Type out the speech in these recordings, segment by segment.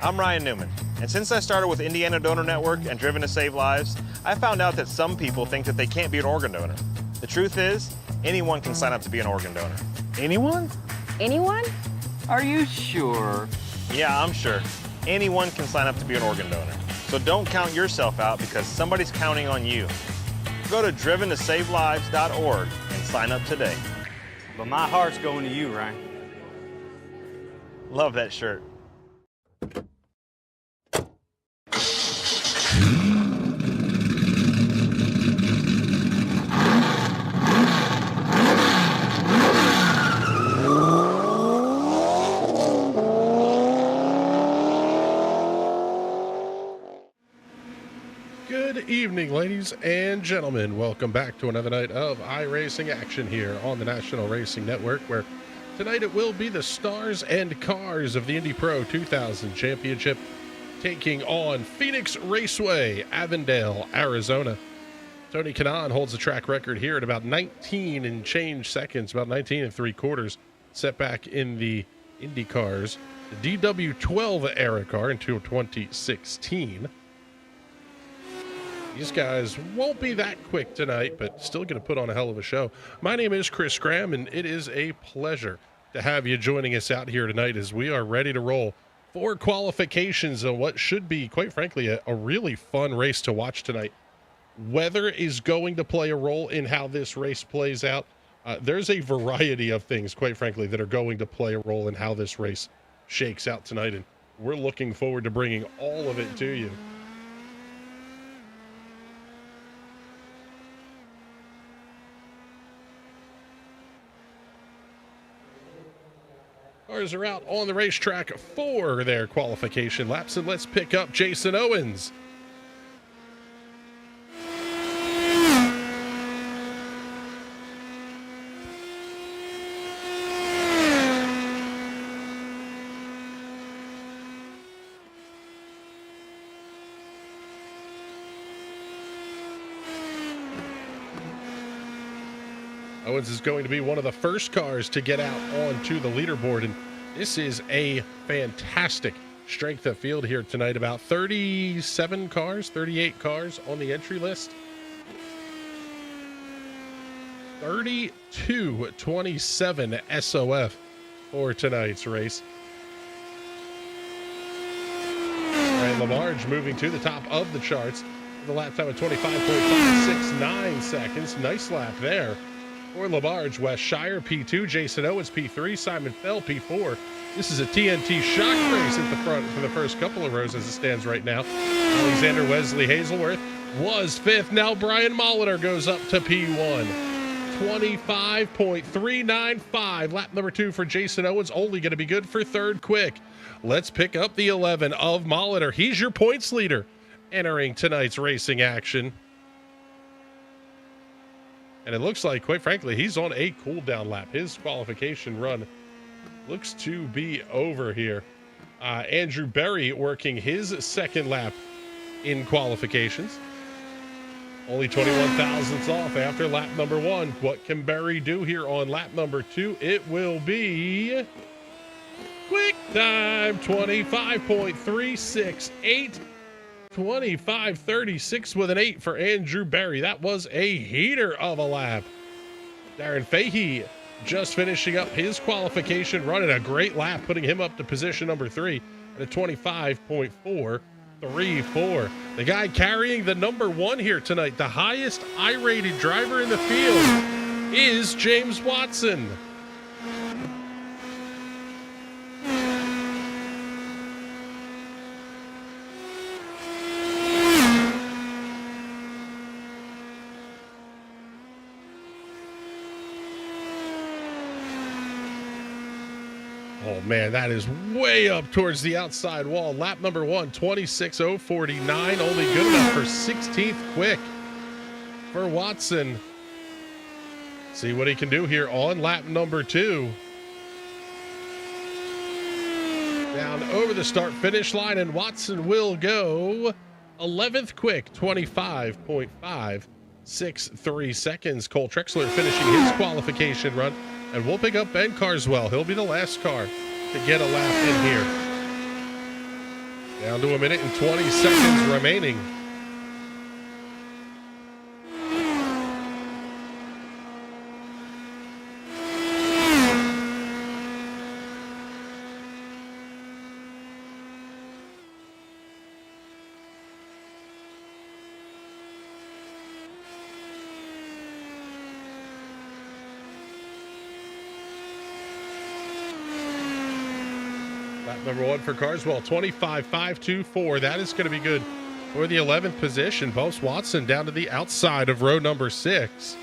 I'm Ryan Newman, and since I started with Indiana Donor Network and Driven to Save Lives, I found out that some people think that they can't be an organ donor. The truth is, anyone can sign up to be an organ donor. Anyone? Anyone? Are you sure? Yeah, I'm sure. Anyone can sign up to be an organ donor. So don't count yourself out because somebody's counting on you. Go to driventosavelives.org and sign up today. But my heart's going to you, Ryan. Love that shirt. Good evening, ladies and gentlemen. Welcome back to another night of iRacing action here on the National Racing Network, where tonight it will be the stars and cars of the Indy Pro 2000 Championship taking on Phoenix Raceway, Avondale, Arizona. Tony Kanaan holds a track record here at about 19 and change seconds, about 19 and 3/4, set back in the Indy cars, the DW12 era car until 2016. These guys won't be that quick tonight, but still going to put on a hell of a show. My name is Chris Graham, and it is a pleasure to have you joining us out here tonight as we are ready to roll for qualifications on what should be, quite frankly, a really fun race to watch tonight. Weather is going to play a role in how this race plays out. There's a variety of things, quite frankly, that are going to play a role in how this race shakes out tonight, and we're looking forward to bringing all of it to you. Cars are out on the racetrack for their qualification laps, and let's pick up Jason Owens. Owens is going to be one of the first cars to get out onto the leaderboard, and this is a fantastic strength of field here tonight. About 37 cars, 38 cars on the entry list. 32-27 SOF for tonight's race. Ryan LaMarge moving to the top of the charts with a lap time of 25.569 seconds. Nice lap there for LaMarge. Wes Shire P2, Jason Owens P3, Simon Fell P4. This is a TNT shock race at the front for the first couple of rows as it stands right now. Alexander Wesley Hazelworth was fifth. Now Brian Molitor goes up to P1. 25.395. Lap number 2 for Jason Owens, only going to be good for third quick. Let's pick up the 11 of Molitor. He's your points leader entering tonight's racing action. And it looks like, quite frankly, he's on a cool down lap. His qualification run looks to be over here. Andrew Berry working his second lap in qualifications. Only 21 thousandths off after lap number 1. What can Berry do here on lap number 2? It will be quick time, 25.368. 25.36 with an 8 for Andrew Berry. That was a heater of a lap. Darren Fahey just finishing up his qualification, running a great lap, putting him up to position number 3 at a 25.434. The guy carrying the number 1 here tonight, the highest I-rated driver in the field, is James Watson. Oh man, that is way up towards the outside wall. Lap number 1, 26.049, only good enough for 16th quick for Watson. See what he can do here on lap number 2. Down over the start finish line, and Watson will go 11th quick, 25.563 seconds. Cole Trexler finishing his qualification run. And we'll pick up Ben Carswell. He'll be the last car to get a lap in here. Down to 1 minute and 20 seconds remaining. Lap number 1 for Carswell, 25.524. That is going to be good for the 11th position. Bose Watson down to the outside of row number 6.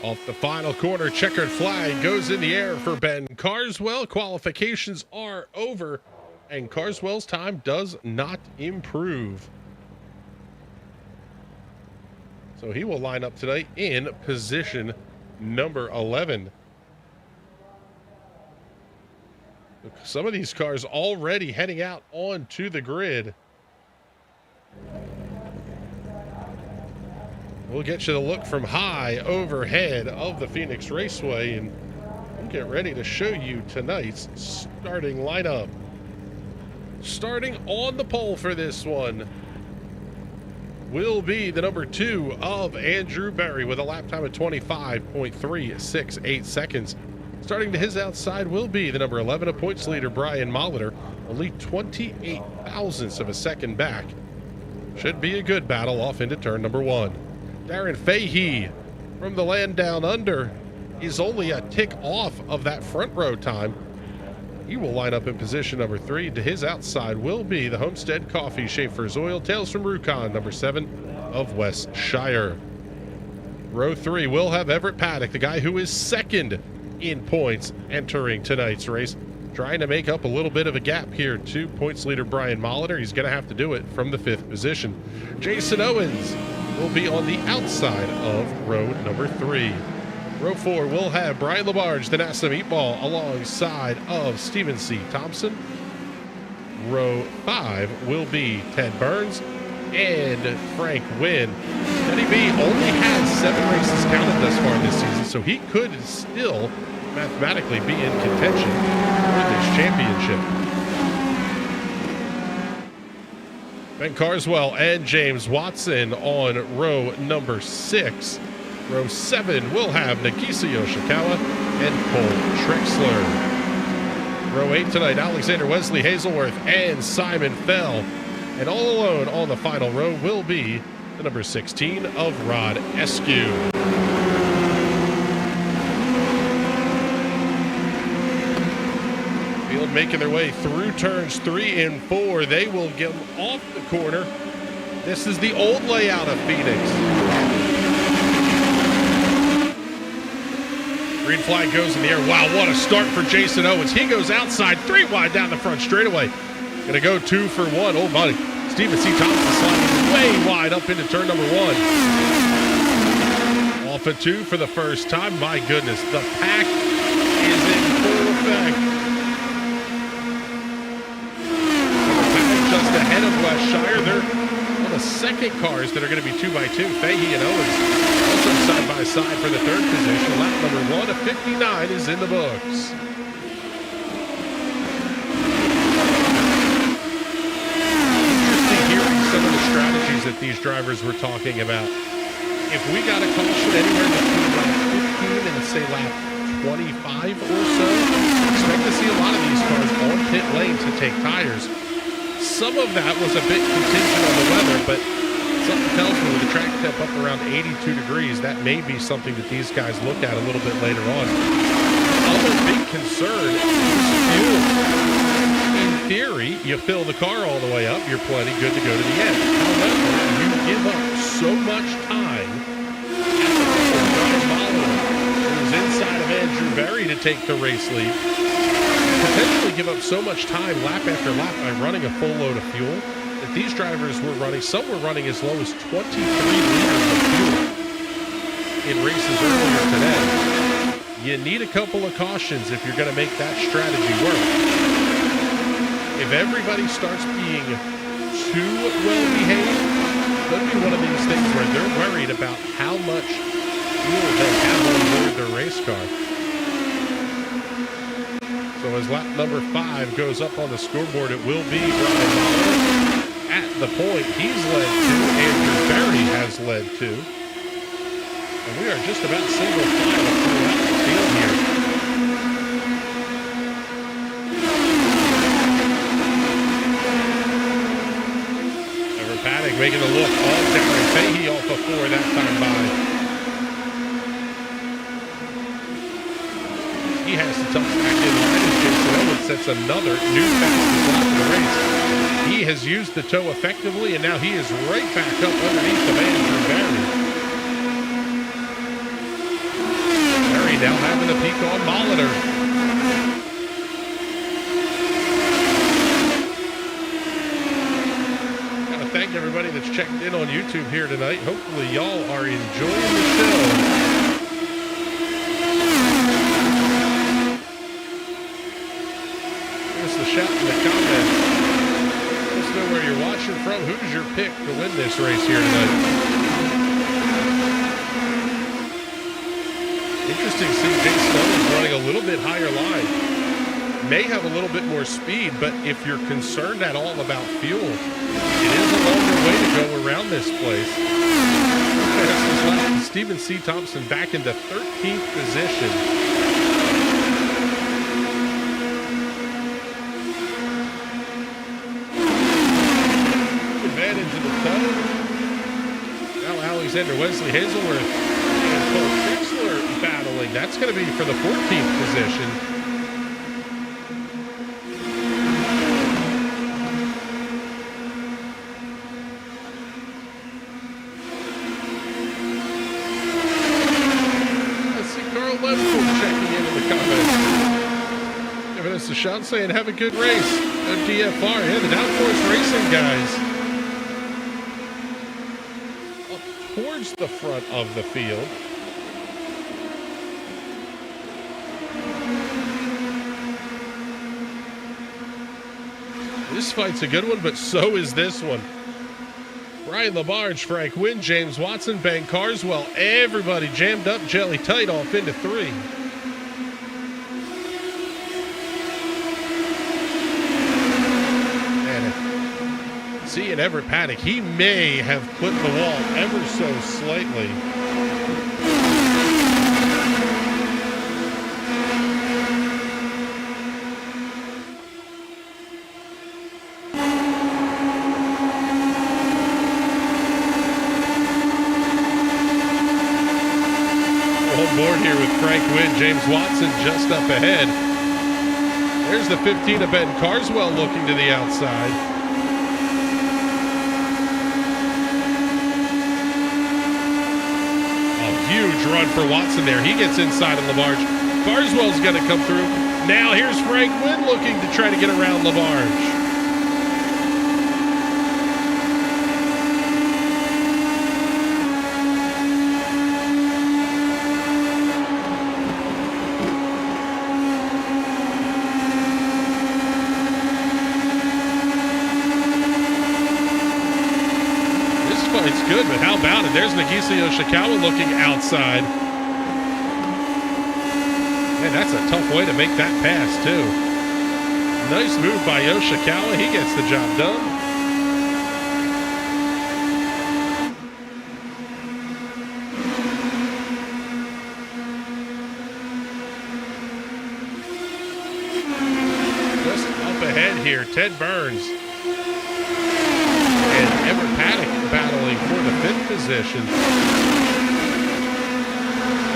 Off the final corner, checkered flag goes in the air for Ben Carswell. Qualifications are over, and Carswell's time does not improve. So he will line up tonight in position number 11. Some of these cars already heading out onto the grid. We'll get you the look from high overhead of the Phoenix Raceway, and we'll get ready to show you tonight's starting lineup. Starting on the pole for this one will be the number 2 of Andrew Berry with a lap time of 25.368 seconds. Starting to his outside will be the number 11 of points leader Brian Molitor, only 28 thousandths of a second back. Should be a good battle off into turn number 1. Darren Fahey from the land down under is only a tick off of that front row time. He will line up in position number 3. To his outside will be the Homestead Coffee Schaefer's Oil Tales from Rukon, number 7 of West Shire. Row 3 will have Everett Paddock, the guy who is second in points entering tonight's race, trying to make up a little bit of a gap here to points leader Brian Molitor. He's going to have to do it from the 5th position. Jason Owens will be on the outside of row number 3. Row 4 will have Brian Labarge, the NASA Meatball, alongside of Stephen C. Thompson. Row 5 will be Ted Burns and Frank Wynn. Teddy B only has 7 races counted thus far this season, so he could still mathematically be in contention for this championship. Ben Carswell and James Watson on row number 6. Row 7 will have Nagisa Yoshikawa and Cole Trexler. Row 8 tonight, Alexander Wesley Hazelworth and Simon Fell. And all alone on the final row will be the number 16 of Rod Eskew. Field making their way through turns 3 and 4. They will get off the corner. This is the old layout of Phoenix. Green flag goes in the air. Wow, what a start for Jason Owens. He goes outside, 3 wide down the front straightaway. Gonna go 2 for 1. Oh, buddy. Stephen C. Thompson sliding way wide up into turn number 1. Off at 2 for the first time. My goodness, the pack is in full effect. Just ahead of West Shire. They're on the second cars that are going to be 2x2. Fahey and Owens also side by side for the 3rd position. Lap number 1 of 59 is in the books. Interesting hearing some of the strategies that these drivers were talking about. If we got a caution anywhere between lap 15 and say lap 25 or so, expect to see a lot of these cars on pit lane to take tires. Some of that was a bit contingent on the weather, but something tells me with the track temp up around 82 degrees, that may be something that these guys look at a little bit later on. Other big concern is fuel. In theory, you fill the car all the way up, you're plenty good to go to the end. However, you give up so much time who's inside of Andrew Berry to take the race lead. Potentially give up so much time lap after lap by running a full load of fuel that these drivers were running, some were running as low as 23 liters of fuel in races earlier today. You need a couple of cautions if you're going to make that strategy work. If everybody starts being too well behaved. Could be one of these things where they're worried about how much fuel they have on board their race car. So as lap number 5 goes up on the scoreboard, it will be Brian Mahler at the point he's led to. Andrew Barry has led to. And we are just about single file throughout the field here. Everett Paddock making a look on Darren Fahey off of 4 that time by. He has to tuck back in line, and Jason Owens sets another new fastest lap of the race. He has used the toe effectively, and now he is right back up underneath the Andrew Barry. Barry now having a peek on Molitor. Gotta thank everybody that's checked in on YouTube here tonight. Hopefully y'all are enjoying the show. Shout in the comments. Let us know where you're watching from. Who's your pick to win this race here tonight? Interesting to see Jason Owens running a little bit higher line. May have a little bit more speed, but if you're concerned at all about fuel, it is a longer way to go around this place. Stephen C. Thompson back into 13th position. Alexander Wesley Hazelworth and Cole Chrysler battling. That's going to be for the 14th position. Let's see Carl Lemford checking in the comments. Giving us a shout saying, have a good race. MTFR, yeah, the Downforce Racing guys. Towards the front of the field. This fight's a good one, but so is this one. Ryan LaBarge, Frank Wynn, James Watson, Ben Carswell, everybody jammed up jelly tight off into 3. And Everett Paddock, he may have put the wall ever so slightly. On board here with Frank Wynn, James Watson just up ahead. There's the 15 of Ben Carswell looking to the outside. Huge run for Watson there. He gets inside of LaBarge. Carswell's going to come through. Now here's Frank Wynn looking to try to get around LaBarge. It's good, but how about it? There's Nagisa Yoshikawa looking outside. Man, that's a tough way to make that pass, too. Nice move by Yoshikawa. He gets the job done. Just up ahead here, Ted Burns. And Everett Paddock battling for the 5th position.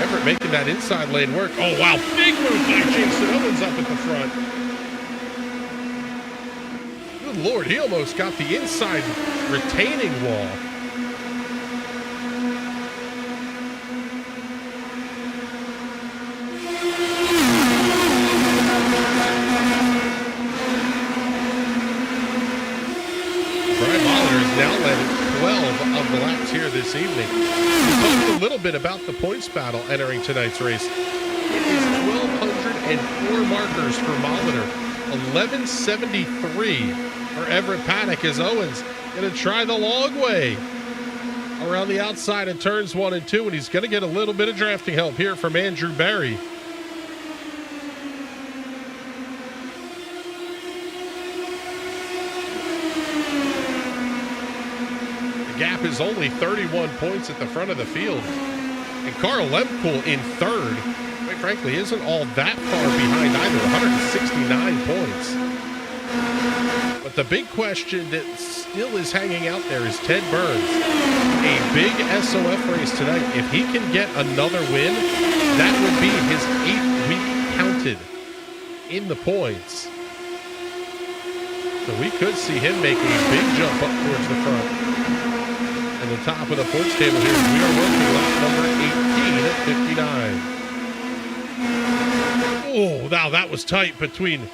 Everett making that inside lane work. Oh, wow. Big move by Jason Owens up at the front. Good Lord, he almost got the inside retaining wall. Now led 12 of the laps here this evening. We talked a little bit about the points battle entering tonight's race. It is 1,204 markers for Molitor, 1,173 for Everett Paddock as Owens Going to try the long way around the outside of turns 1 and 2, and he's going to get a little bit of drafting help here from Andrew Berry. The gap is only 31 points at the front of the field, and Carl Lempool in third, quite frankly, isn't all that far behind either, 169 points. But the big question that still is hanging out there is Ted Burns. A big SOF race tonight. If he can get another win, that would be his 8th week counted in the points. So we could see him make a big jump up towards the front. And the top of the points table here, we are working lap number 18 at 59. Oh, now that was tight between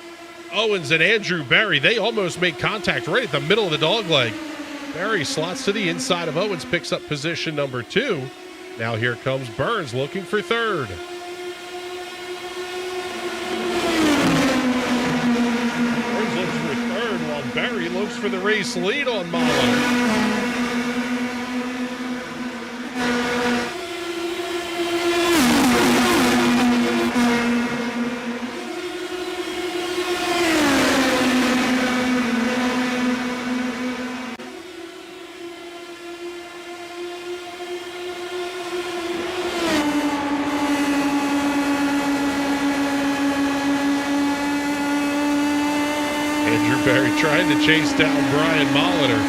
Owens and Andrew Berry. They almost made contact right at the middle of the dog leg. Berry slots to the inside of Owens, picks up position number 2. Now here comes Burns looking for third. Burns looks for third while Berry looks for the race lead on Mahler. Berry trying to chase down Brian Molitor.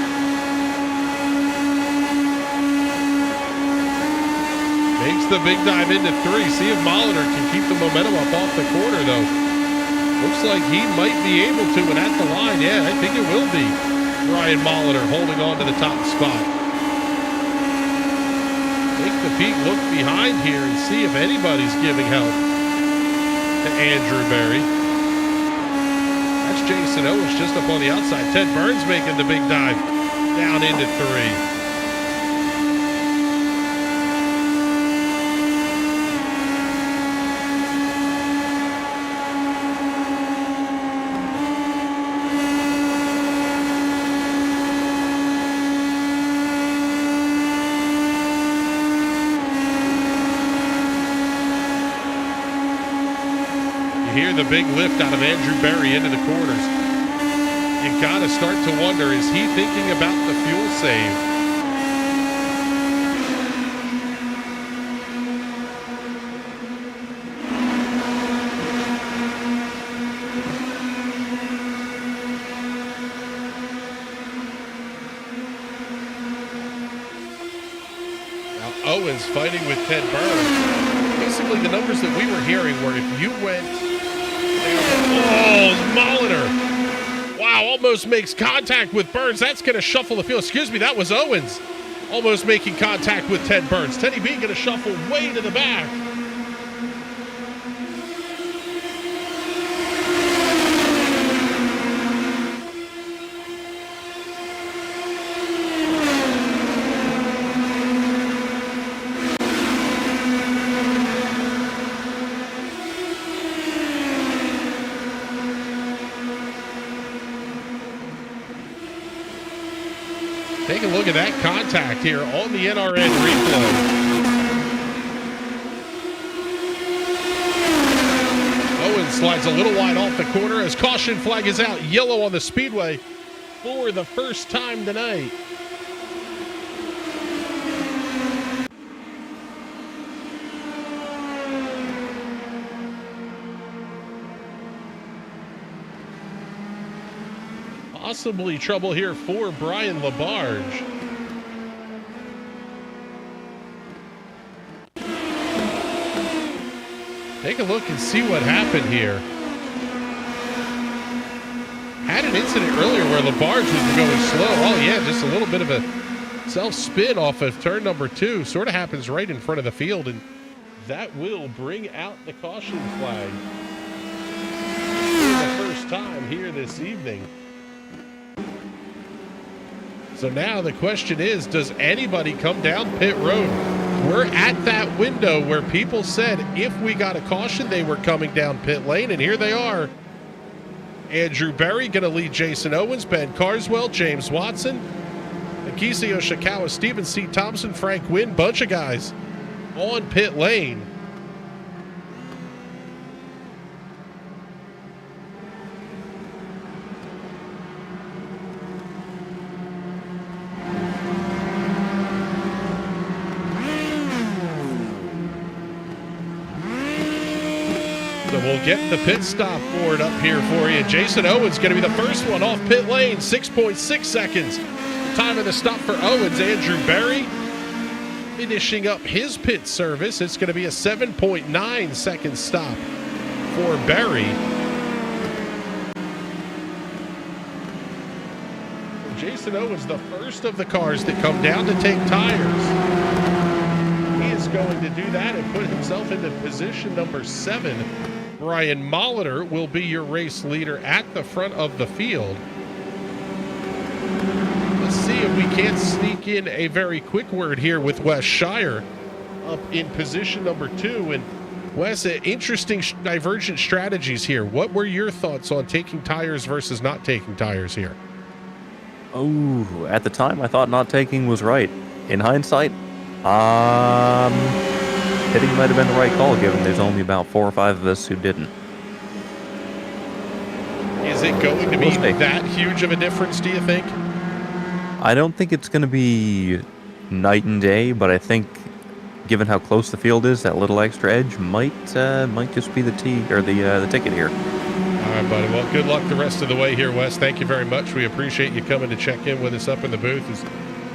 Makes the big dive into 3. See if Molitor can keep the momentum up off the corner, though. Looks like he might be able to, and at the line, yeah, I think it will be Brian Molitor holding on to the top spot. Take the peek, look behind here, and see if anybody's giving help to Andrew Berry. That's Jason Owens just up on the outside. Ted Burns making the big dive down into 3. Hear the big lift out of Andrew Berry into the corners. You gotta start to wonder, is he thinking about the fuel save? Now Owens fighting with Ted Burns. Basically the numbers that we were hearing were if you went Molitor. Wow, almost makes contact with Burns. That's going to shuffle the field. Excuse me, that was Owens. Almost making contact with Ted Burns. Teddy B going to shuffle way to the back. Take a look at that contact here on the NRN replay. Owens slides a little wide off the corner as caution flag is out. Yellow on the speedway for the first time tonight. Possibly trouble here for Brian Labarge. Take a look and see what happened here. Had an incident earlier where Labarge was going slow. Oh yeah, just a little bit of a self-spin off of turn number 2. Sort of happens right in front of the field, and that will bring out the caution flag for the first time here this evening. So now the question is, does anybody come down pit road? We're at that window where people said if we got a caution, they were coming down pit lane, and here they are. Andrew Berry going to lead Jason Owens, Ben Carswell, James Watson, Kisa Yoshikawa, Steven C. Thompson, Frank Wynn, bunch of guys on pit lane. So we'll get the pit stop board up here for you. Jason Owens going to be the first one off pit lane, 6.6 seconds. Time of the stop for Owens. Andrew Berry finishing up his pit service. It's going to be a 7.9 second stop for Berry. Jason Owens, the first of the cars that come down to take tires. He is going to do that and put himself into position number 7. Brian Molitor will be your race leader at the front of the field. Let's see if we can't sneak in a very quick word here with Wes Shire up in position number 2. And Wes, interesting divergent strategies here. What were your thoughts on taking tires versus not taking tires here? Oh, at the time I thought not taking was right. In hindsight, hitting might have been the right call, given there's only about 4 or 5 of us who didn't. Is it going to be that huge of a difference, do you think? I don't think it's going to be night and day, but I think, given how close the field is, that little extra edge might just be the ticket here. All right, buddy. Well, good luck the rest of the way here, Wes. Thank you very much. We appreciate you coming to check in with us up in the booth. As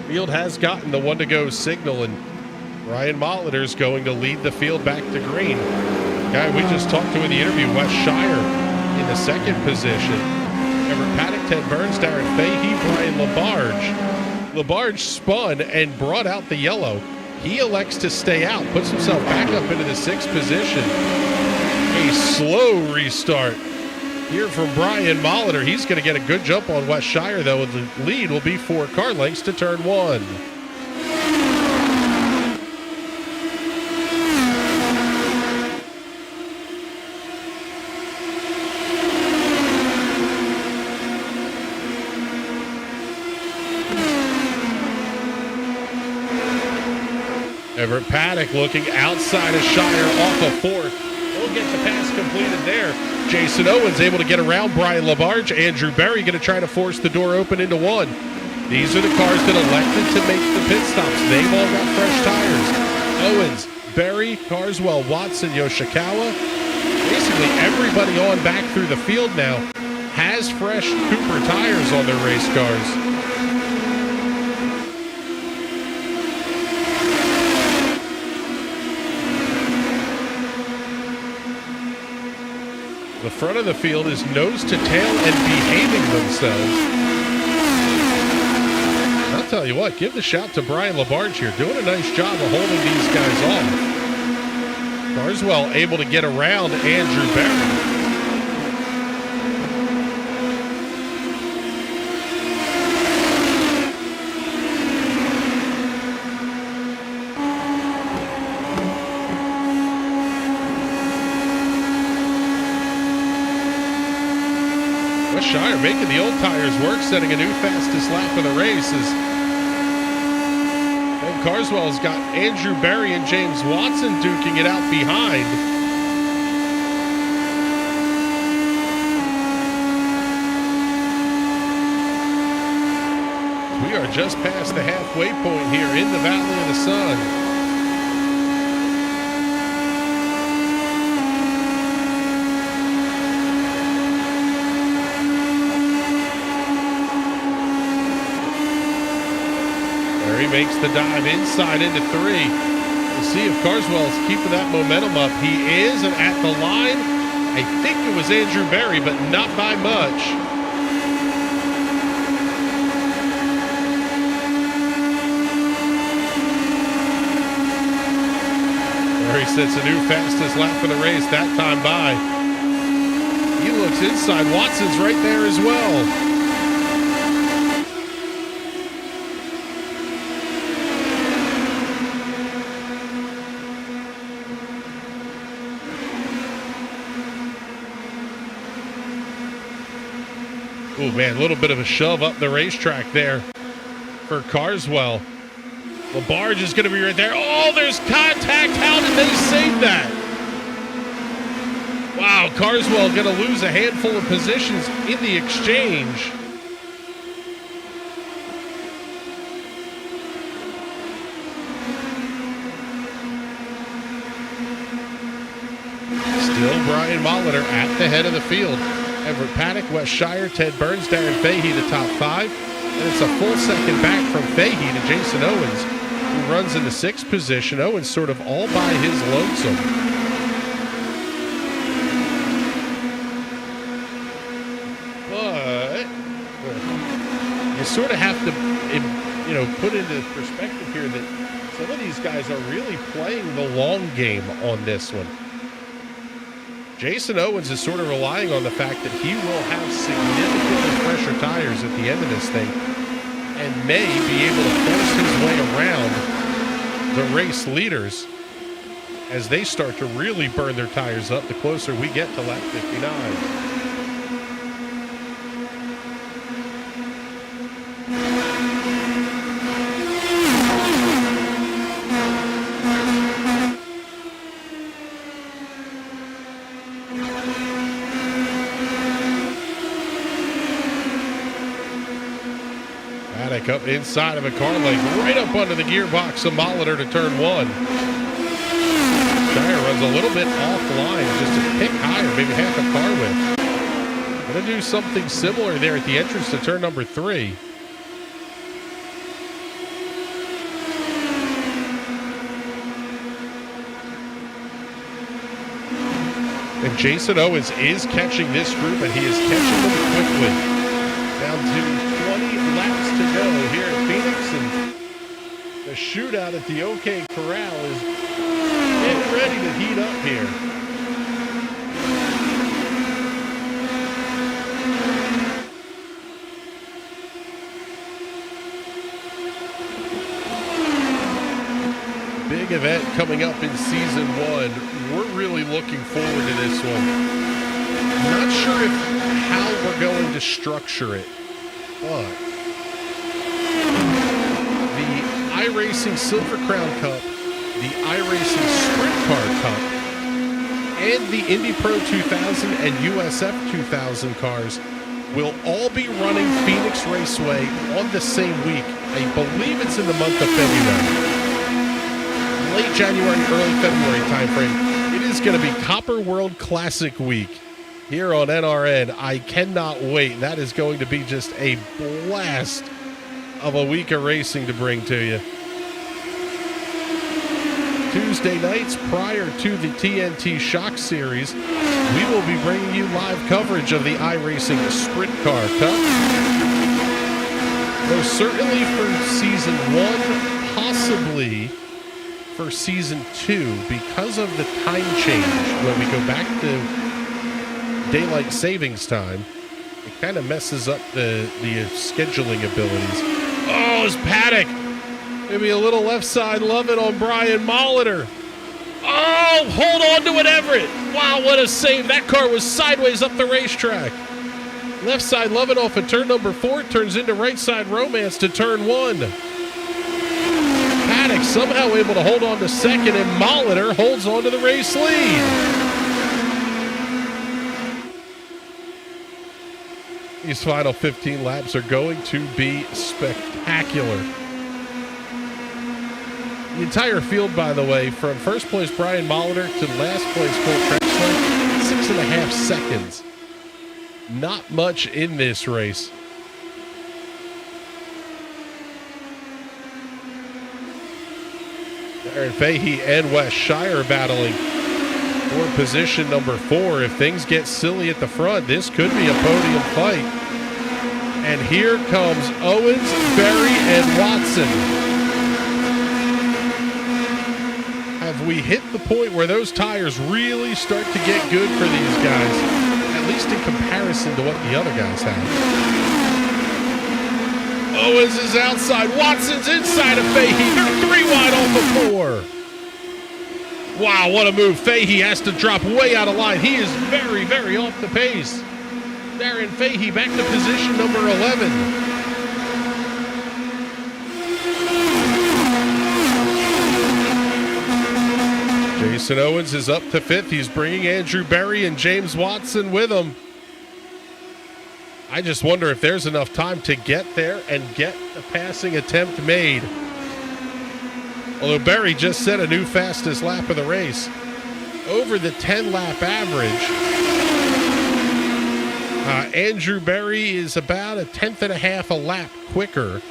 field has gotten the 1-to-go signal, and Ryan Molitor's going to lead the field back to green. Guy we just talked to in the interview, Wes Shire in the second position. Everett Paddock, Ted Burns, Darren Fahey, Brian LaBarge. LaBarge spun and brought out the yellow. He elects to stay out, puts himself back up into the 6th position. A slow restart here from Brian Molitor. He's going to get a good jump on Wes Shire, though, and the lead will be 4 car lengths to turn 1. Everett Paddock looking outside of Shire off of 4th. We'll get the pass completed there. Jason Owens able to get around Brian LaBarge. Andrew Berry going to try to force the door open into 1. These are the cars that elected to make the pit stops. They've all got fresh tires. Owens, Berry, Carswell, Watson, Yoshikawa. Basically everybody on back through the field now has fresh Cooper tires on their race cars. The front of the field is nose to tail and behaving themselves. I'll tell you what, give the shout to Brian LaBarge here, doing a nice job of holding these guys off. Carswell able to get around Andrew Berry. Shire making the old tires work, setting a new fastest lap of the race. As Ben Carswell's got Andrew Berry and James Watson duking it out behind. We are just past the halfway point here in the Valley of the Sun. He makes the dive inside into 3. We'll see if Carswell's keeping that momentum up. He is, and at the line, I think it was Andrew Berry, but not by much. Berry sets a new fastest lap for the race that time by. He looks inside. Watson's right there as well. Oh man, a little bit of a shove up the racetrack there for Carswell. LaBarge is going to be right there. Oh, there's contact. How did they save that? Wow, Carswell going to lose a handful of positions in the exchange. Still Brian Molitor at the head of the field. Everett Paddock, Wes Shire, Ted Burns, Darren Fahey to top 5. And it's a full second back from Fahey to Jason Owens, who runs in the 6th position. Owens sort of all by his lonesome. But you sort of have to, put into perspective here that some of these guys are really playing the long game on this one. Jason Owens is sort of relying on the fact that he will have significantly fresher tires at the end of this thing and may be able to force his way around the race leaders as they start to really burn their tires up the closer we get to lap 59. Up inside of a car lane, right up under the gearbox of Molitor to turn 1. Shire runs a little bit offline, just a tick higher, maybe half a car width. Gonna do something similar there at the entrance to turn number 3. And Jason Owens is catching this group, and he is catching them quickly. Down to 20 laps to go here at Phoenix, and the shootout at the OK Corral is getting ready to heat up here. Big event coming up in season 1. We're really looking forward to this one. Not sure how we're going to structure it, but the iRacing Silver Crown Cup, the iRacing Sprint Car Cup, and the Indy Pro 2000 and USF 2000 cars will all be running Phoenix Raceway on the same week. I believe it's in the month of February. Late January, early February timeframe. It is going to be Copper World Classic Week here on NRN. I cannot wait. That is going to be just a blast of a week of racing to bring to you. Tuesday nights prior to the TNT Shock Series, we will be bringing you live coverage of the iRacing Sprint Car Cup. Most certainly for season 1, possibly for season 2, because of the time change when we go back to daylight savings time. It kind of messes up the scheduling abilities. Oh, it's Paddock. Maybe a little left side loving on Brian Molitor. Oh, hold on to it, Everett. Wow, what a save. That car was sideways up the racetrack. Left side loving off of turn number 4, turns into right side romance to turn 1. Paddock somehow able to hold on to second, and Molitor holds on to the race lead. These final 15 laps are going to be spectacular. The entire field, by the way, from first place Brian Molitor to last place Cole Trexler, 6.5 seconds. Not much in this race. Darren Fahey and Wes Shire battling for position number 4. If things get silly at the front, this could be a podium fight. And here comes Owens, Berry, and Watson. Have we hit the point where those tires really start to get good for these guys, at least in comparison to what the other guys have? Owens is outside. Watson's inside of Fahey. They're 3 wide off of 4. Wow, what a move. Fahey has to drop way out of line. He is very, very off the pace. Darren Fahey back to position number 11. Jason Owens is up to 5th. He's bringing Andrew Berry and James Watson with him. I just wonder if there's enough time to get there and get the passing attempt made. Although Berry just set a new fastest lap of the race. Over the 10-lap average, Andrew Berry is about a 10th.5 a lap quicker.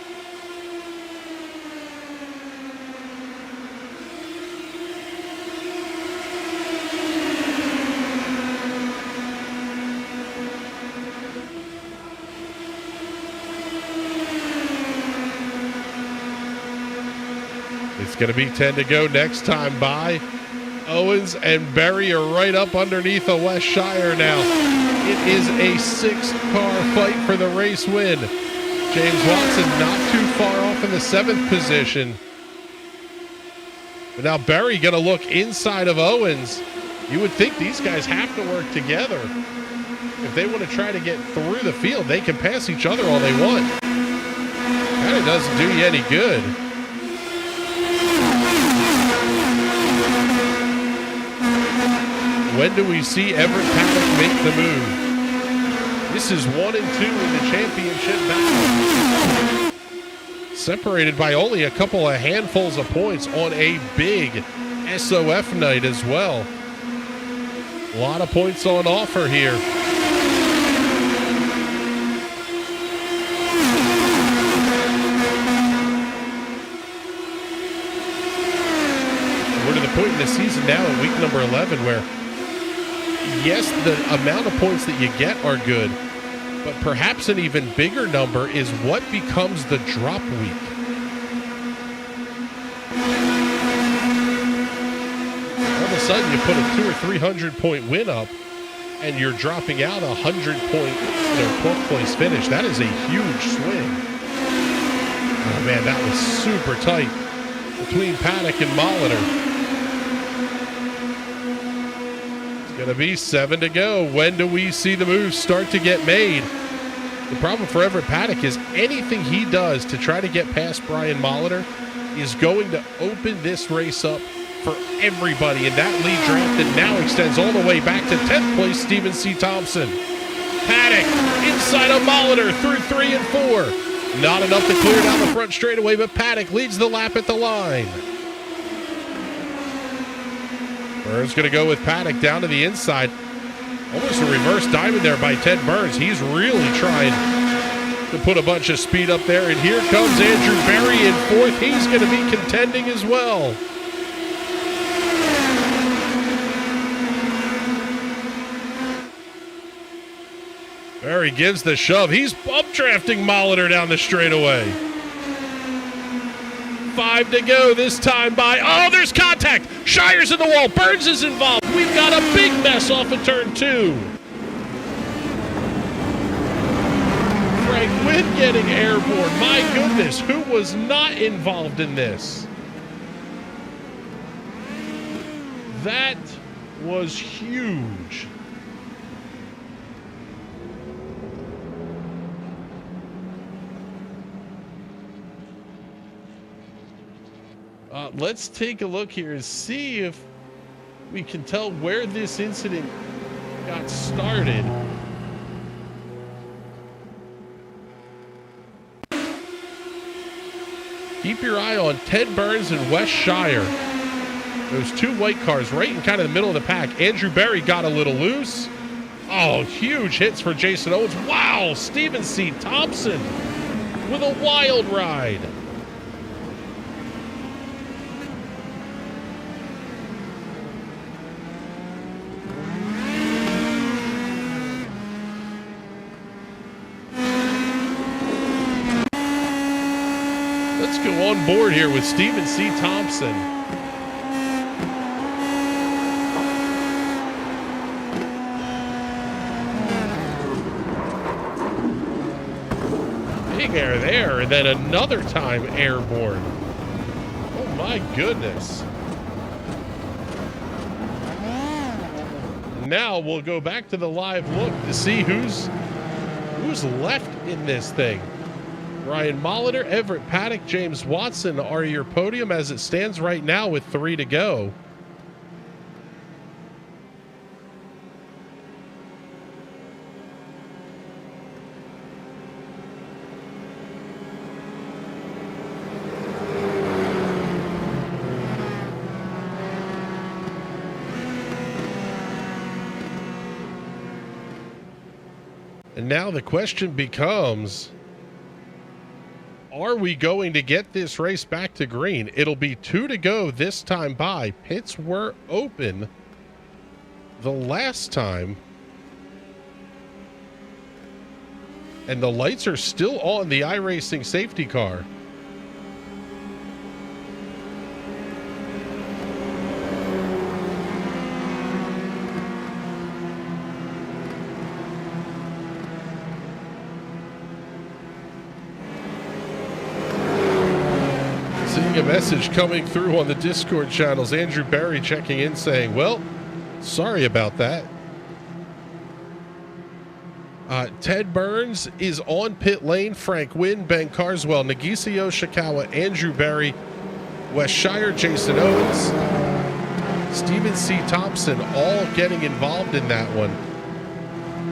It's going to be 10 to go next time by. Owens and Berry are right up underneath a West Shire now. It is a 6-car fight for the race win. James Watson not too far off in the 7th position. But now Berry going to look inside of Owens. You would think these guys have to work together. If they want to try to get through the field, they can pass each other all they want. Kind of doesn't do you any good. When do we see Everett Paddock make the move? This is 1 and 2 in the championship battle. Separated by only a couple of handfuls of points on a big SOF night as well. A lot of points on offer here. We're to the point in the season now at week number 11 where yes, the amount of points that you get are good, but perhaps an even bigger number is what becomes the drop week. All of a sudden, you put a 200 or 300 point win up, and you're dropping out a 100 point, 12th place finish. That is a huge swing. Oh man, that was super tight between Paddock and Molitor. Going to be 7 to go. When do we see the moves start to get made? The problem for Everett Paddock is anything he does to try to get past Brian Molitor is going to open this race up for everybody. And that lead draft that now extends all the way back to 10th place, Stephen C. Thompson. Paddock inside of Molitor through 3 and 4. Not enough to clear down the front straightaway, but Paddock leads the lap at the line. Burns going to go with Paddock down to the inside. Almost a reverse diamond there by Ted Burns. He's really trying to put a bunch of speed up there. And here comes Andrew Berry in 4th. He's going to be contending as well. Berry gives the shove. He's updrafting Molitor down the straightaway. 5 to go this time by. Oh, there's contact. Shire's in the wall. Burns is involved. We've got a big mess off of turn 2. Frank Wynn getting airborne. My goodness, who was not involved in this? That was huge. Let's take a look here and see if we can tell where this incident got started. Keep your eye on Ted Burns and West Shire. Those 2 white cars right in kind of the middle of the pack. Andrew Berry got a little loose. Oh, huge hits for Jason Owens. Wow, Stephen C. Thompson with a wild ride. Let's go on board here with Stephen C. Thompson. Big air there, and then another time airborne. Oh my goodness. Now we'll go back to the live look to see who's left in this thing. Ryan Molitor, Everett Paddock, James Watson are your podium as it stands right now with 3 to go. And now the question becomes, are we going to get this race back to green? It'll be 2 to go this time by. Pits were open the last time. And the lights are still on the iRacing safety car. Seeing a message coming through on the Discord channels. Andrew Barry checking in saying, well, sorry about that. Ted Burns is on pit lane. Frank Wynn, Ben Carswell, Nagisa Yoshikawa, Andrew Barry, Wes Shire, Jason Owens, Stephen C. Thompson, all getting involved in that one.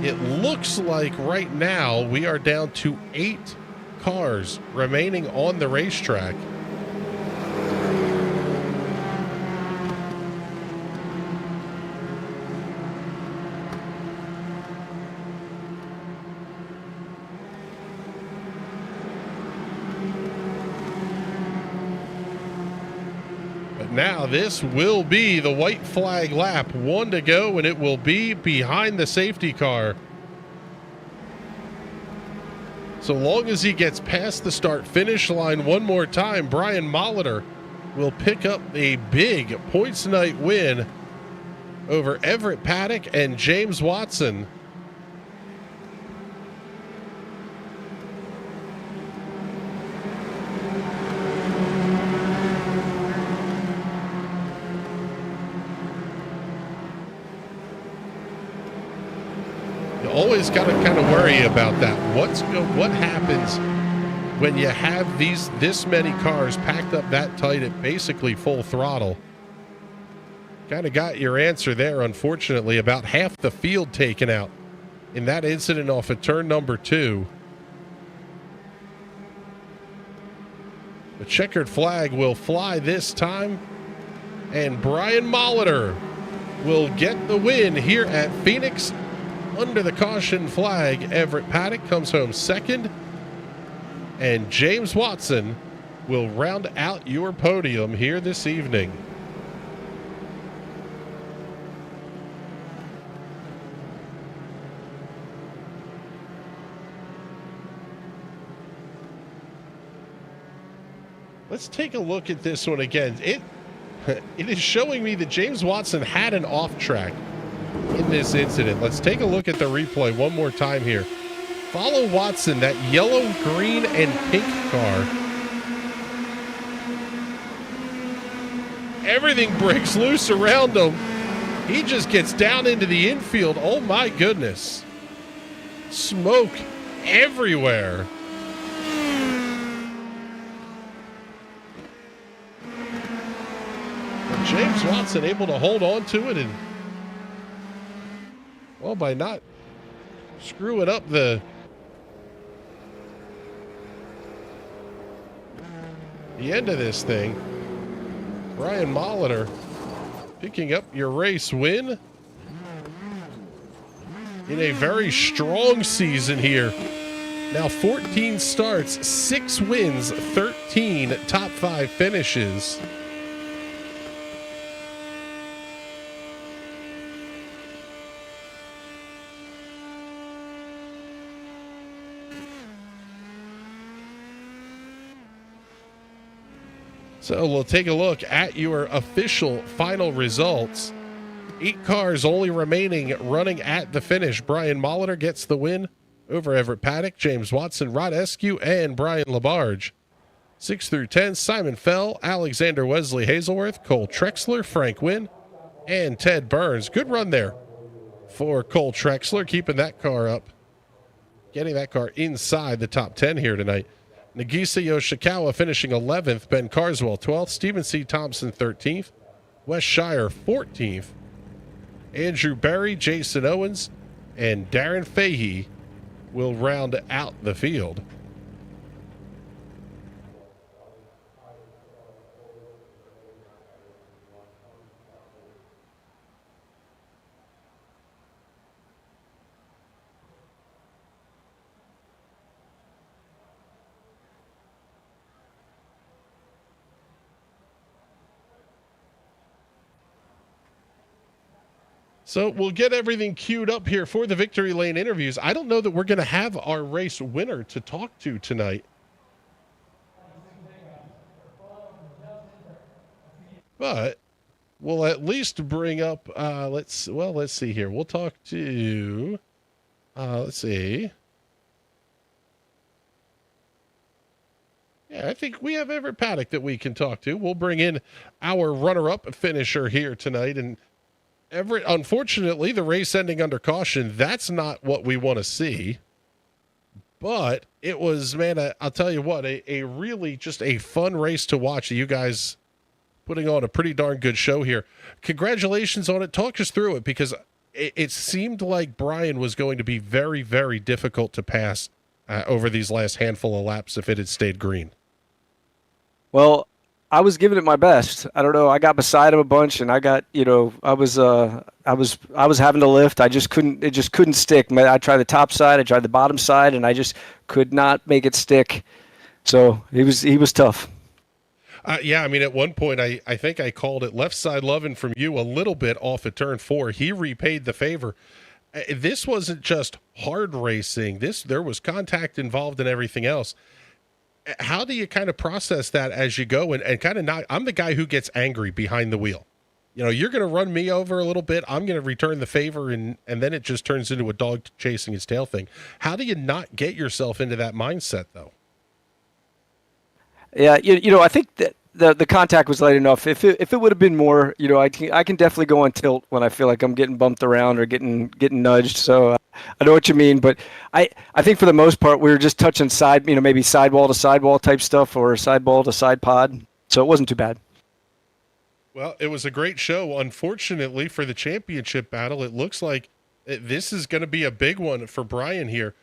It looks like right now we are down to 8 cars remaining on the racetrack. Now this will be the white flag lap. 1 to go, and it will be behind the safety car. So long as he gets past the start finish line one more time, Brian Molitor will pick up a big points night win over Everett Paddock and James Watson. Always got to kind of worry about that. What happens when you have this many cars packed up that tight at basically full throttle? Kind of got your answer there, unfortunately. About half the field taken out in that incident off of turn number 2. The checkered flag will fly this time, and Brian Molitor will get the win here at Phoenix under the caution flag. Everett Paddock comes home second, and James Watson will round out your podium here this evening. Let's take a look at this one again. It is showing me that James Watson had an off track in this incident. Let's take a look at the replay one more time here. Follow Watson, that yellow, green, and pink car. Everything breaks loose around him. He just gets down into the infield. Oh my goodness. Smoke everywhere. And James Watson able to hold on to it, and well, by not screwing up the end of this thing, Brian Molitor picking up your race win in a very strong season here. Now 14 starts, 6 wins, 13 top 5 finishes. So we'll take a look at your official final results. 8 cars only remaining running at the finish. Brian Molitor gets the win over Everett Paddock, James Watson, Rod Eskew, and Brian Labarge. 6 through 10, Simon Fell, Alexander Wesley Hazelworth, Cole Trexler, Frank Wynn, and Ted Burns. Good run there for Cole Trexler, keeping that car up, getting that car inside the top 10 here tonight. Nagisa Yoshikawa finishing 11th, Ben Carswell 12th, Stephen C. Thompson 13th, Wes Shire 14th, Andrew Barry, Jason Owens, and Darren Fahey will round out the field. So we'll get everything queued up here for the Victory Lane interviews. I don't know that we're going to have our race winner to talk to tonight. But we'll at least bring up, let's see here. We'll talk to, let's see. Yeah, I think we have Everett Paddock that we can talk to. We'll bring in our runner-up finisher here tonight. And Everett, unfortunately, the race ending under caution, that's not what we want to see. But it was, man, I'll tell you what, a really just a fun race to watch. You guys putting on a pretty darn good show here. Congratulations on it. Talk us through it, because it seemed like Brian was going to be very, very difficult to pass over these last handful of laps if it had stayed green. Well, I was giving it my best. I don't know. I got beside him a bunch, and I got, I was having to lift. It just couldn't stick. I tried the top side, I tried the bottom side, and I just could not make it stick. So he was tough. Yeah, I mean, at one point, I think I called it left side loving from you a little bit off of turn 4. He repaid the favor. This wasn't just hard racing. There was contact involved and everything else. How do you kind of process that as you go and kind of not? I'm the guy who gets angry behind the wheel. You're going to run me over a little bit. I'm going to return the favor, and then it just turns into a dog chasing its tail thing. How do you not get yourself into that mindset, though? Yeah, I think that the contact was light enough. If it would have been more, I can definitely go on tilt when I feel like I'm getting bumped around or getting nudged. So I know what you mean, but I think for the most part we were just touching side, maybe sidewall to sidewall type stuff or sidewall to side pod. So it wasn't too bad. Well, it was a great show. Unfortunately for the championship battle, it looks like this is going to be a big one for Brian here.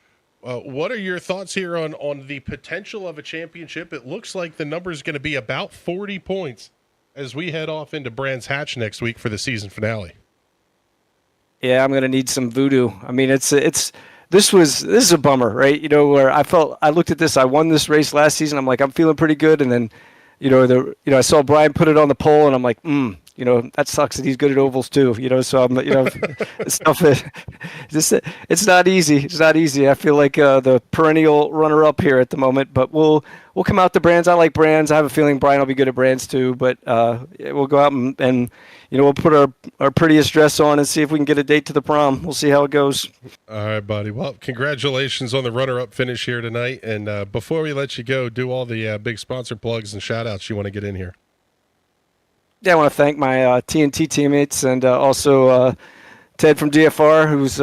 What are your thoughts here on the potential of a championship? It looks like the number is going to be about 40 points as we head off into Brands Hatch next week for the season finale. Yeah, I'm going to need some voodoo. I mean, this is a bummer, right? Where I looked at this, I won this race last season. I'm like, I'm feeling pretty good. And then, I saw Brian put it on the pole and I'm like, that sucks that he's good at ovals too, so I'm, stuff it's not easy. It's not easy. I feel like the perennial runner up here at the moment, but we'll come out to Brands. I like Brands. I have a feeling Brian will be good at Brands too, but we'll go out and we'll put our prettiest dress on and see if we can get a date to the prom. We'll see how it goes. All right, buddy. Well, congratulations on the runner-up finish here tonight. And before we let you go, do all the big sponsor plugs and shout-outs you want to get in here. Yeah, I want to thank my TNT teammates and also Ted from DFR, who's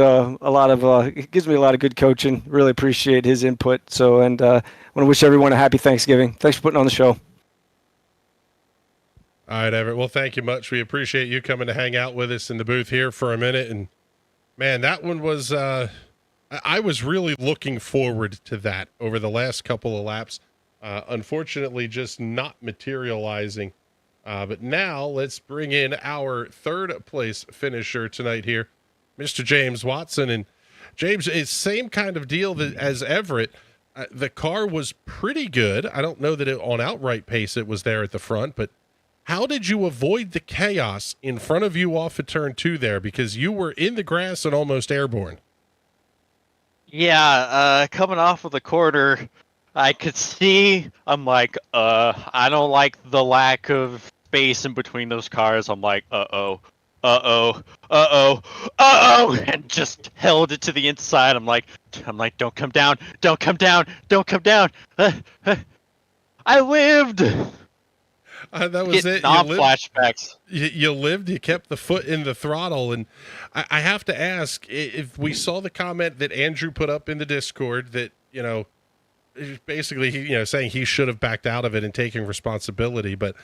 gives me a lot of good coaching. Really appreciate his input. So, and I want to wish everyone a happy Thanksgiving. Thanks for putting on the show. All right, Everett. Well, thank you much. We appreciate you coming to hang out with us in the booth here for a minute. And man, that one was, I was really looking forward to that over the last couple of laps. Unfortunately, just not materializing. But now let's bring in our third place finisher tonight here, Mr. James Watson. And James, it's same kind of deal as Everett. The car was pretty good. I don't know that on outright pace it was there at the front, but how did you avoid the chaos in front of you off of turn 2 there? Because you were in the grass and almost airborne. Yeah, coming off of the corner, I could see, I'm like, I don't like the lack of space in between those cars. I'm like, and just held it to the inside. I'm like, don't come down. I lived. That was it. Flashbacks. You lived. You kept the foot in the throttle, and I have to ask if we saw the comment that Andrew put up in the Discord that basically saying he should have backed out of it and taken responsibility, but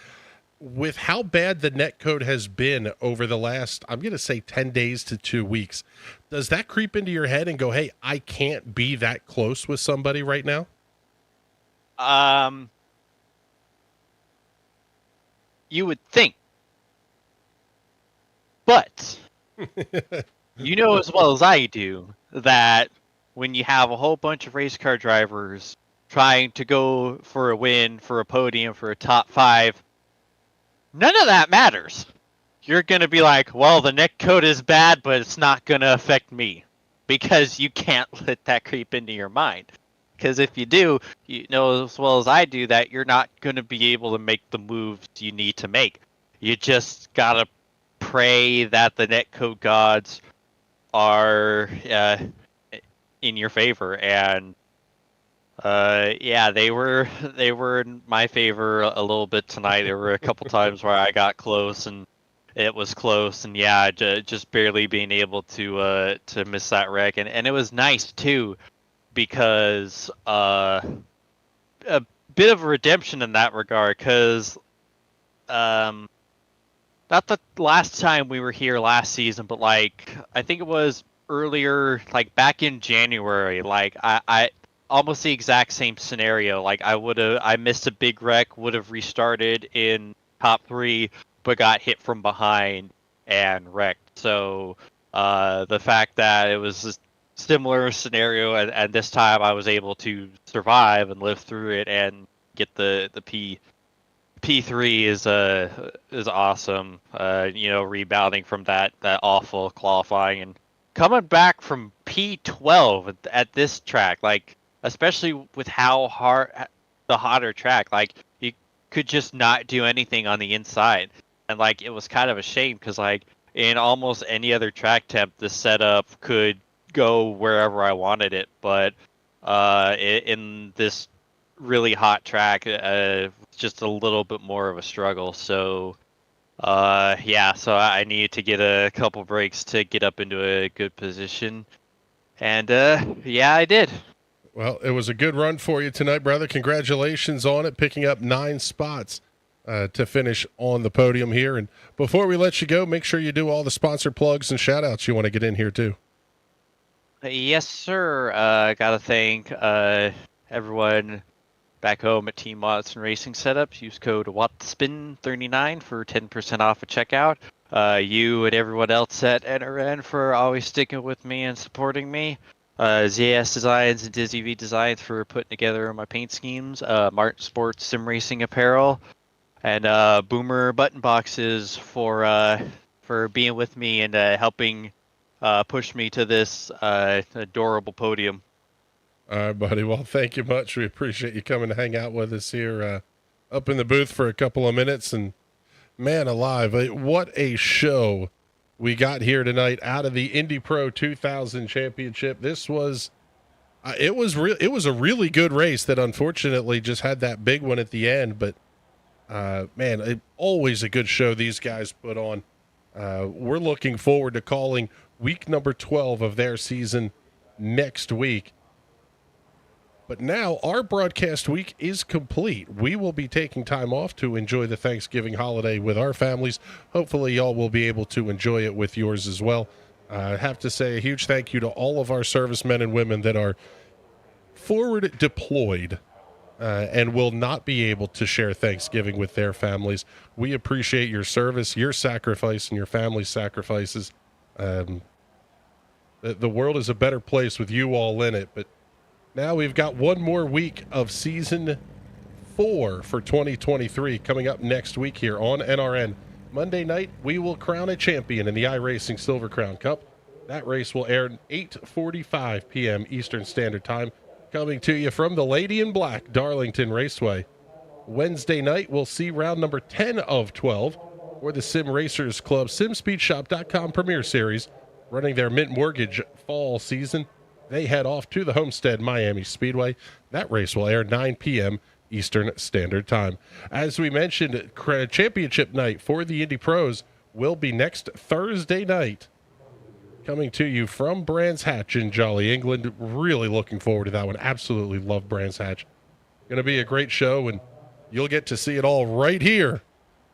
with how bad the net code has been over the last, I'm going to say 10 days to 2 weeks, does that creep into your head and go, hey, I can't be that close with somebody right now? You would think. But you know as well as I do that when you have a whole bunch of race car drivers trying to go for a win, for a podium, for a top 5, none of that matters. you're going to be like, well, the neck code is bad, but it's not going to affect me. Because you can't let that creep into your mind. Because if you do, you know as well as I do that you're not going to be able to make the moves you need to make. You just got to pray that the netcode gods are in your favor. And yeah, they were in my favor a little bit tonight. There were a couple times where I got close and it was close, and yeah, just barely being able to miss that wreck, and it was nice too, because a bit of a redemption in that regard, because not the last time we were here last season, but like I think it was earlier, like back in January, like I almost the exact same scenario. Like I missed a big wreck, would have restarted in top 3. But got hit from behind and wrecked. So the fact that it was a similar scenario, and this time I was able to survive and live through it and get the P3 is awesome. You know, rebounding from that awful qualifying and coming back from P12 at this track, like especially with how hard the hotter track, like you could just not do anything on the inside. And like it was kind of a shame because like in almost any other track temp, the setup could go wherever I wanted it, but in this really hot track, just a little bit more of a struggle. So yeah, so I needed to get a couple breaks to get up into a good position, and yeah, I did. Well, it was a good run for you tonight, brother. Congratulations on it, picking up 9 spots. To finish on the podium here. And before we let you go, make sure you do all the sponsor plugs and shout outs you want to get in here too. Yes, sir. Gotta thank everyone back home at Team Watson Racing Setups. Use code WATSPIN39 for 10% off at checkout. You and everyone else at NRN for always sticking with me and supporting me. ZS Designs and Dizzy V Designs for putting together my paint schemes. Martin Sports Sim Racing Apparel. And Boomer Button Boxes for being with me and helping push me to this adorable podium. All right, buddy. Well, thank you much. We appreciate you coming to hang out with us here up in the booth for a couple of minutes. And man alive, what a show we got here tonight out of the Indy Pro 2000 Championship. This was it was a really good race that unfortunately just had that big one at the end, but man, always a good show these guys put on. We're looking forward to calling week number 12 of their season next week. But now our broadcast week is complete. We will be taking time off to enjoy the Thanksgiving holiday with our families. Hopefully y'all will be able to enjoy it with yours as well. I have to say a huge thank you to all of our servicemen and women that are forward deployed and will not be able to share Thanksgiving with their families. We appreciate your service, your sacrifice, and your family's sacrifices. The world is a better place with you all in it. But now we've got one more week of season 4 for 2023 coming up next week here on NRN. Monday night, we will crown a champion in the iRacing Silver Crown Cup. That race will air at 8:45 p.m. Eastern Standard Time. Coming to you from the Lady in Black Darlington Raceway. Wednesday night, we'll see round number 10 of 12 for the Sim Racers Club SimSpeedShop.com Premier Series, running their Mint Mortgage fall season. They head off to the Homestead Miami Speedway. That race will air 9 p.m. Eastern Standard Time. As we mentioned, championship night for the Indy Pros will be next Thursday night. Coming to you from Brands Hatch in Jolly, England. Really looking forward to that one. Absolutely love Brands Hatch. Going to be a great show, and you'll get to see it all right here,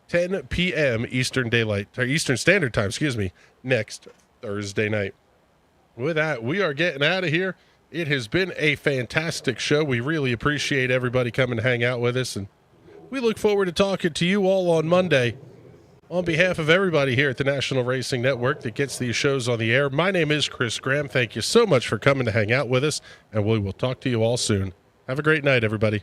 10 p.m. Eastern Standard Time, next Thursday night. With that, we are getting out of here. It has been a fantastic show. We really appreciate everybody coming to hang out with us, and we look forward to talking to you all on Monday. On behalf of everybody here at the National Racing Network that gets these shows on the air, my name is Chris Graham. Thank you so much for coming to hang out with us, and we will talk to you all soon. Have a great night, everybody.